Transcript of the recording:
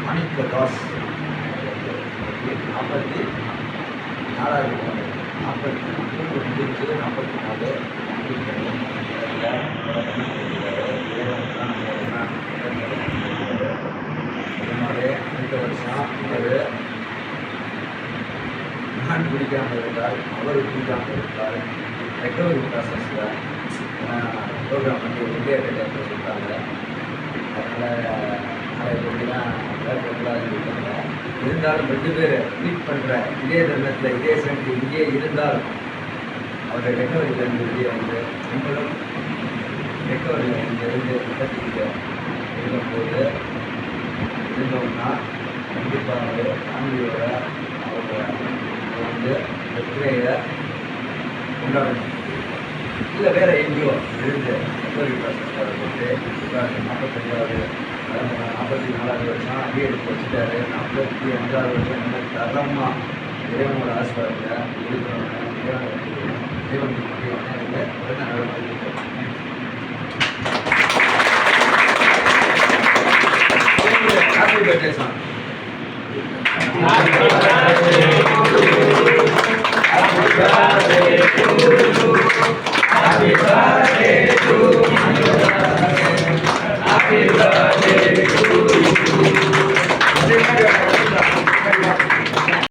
மாணிக்க தாஸ் 44 அடுத்த வருஷம் அவர் நான் குடிக்காமல் இருந்தால் அவர் குடிக்காமல் இருந்தால் ரெக்கவரி ப்ராசஸில் ப்ரோக்ராம் பண்ணி இந்தியா டேட்டா சொல்லிட்டாங்க. அதனால் அதை எப்படிலாம் இருக்காங்க. இருந்தாலும் 2 பேர் மீட் பண்ணுற இதே தருணத்தில் இதே சென்ட் இங்கே இருந்தால் அவருடைய ரெக்கவரியிலேருந்து வெளியே வந்து நம்மளும் ரெக்கவரியில் இங்கேருந்து கட்டிக்கிட்டு இருக்கும்போது இருந்தோம்னா கண்டிப்பாக வந்து ஃபேமிலியோட அவங்க வந்து வெற்றியை கொண்டாடணும். இல்லை வேறு எங்கேயோ இருந்து ரெக்கவரி ப்ராசஸ் போட்டு 45வது 44வது வருஷம் அடியே எடுத்து வச்சுட்டாரு. 45வது வருஷம் என்ன தரமாக இறைவனோட ஆசீர்வாதத்தில் இருக்கிறவங்க இறைவனுக்கு முடியும் உடனே ஹாப்பி பர்த்டே சாங்.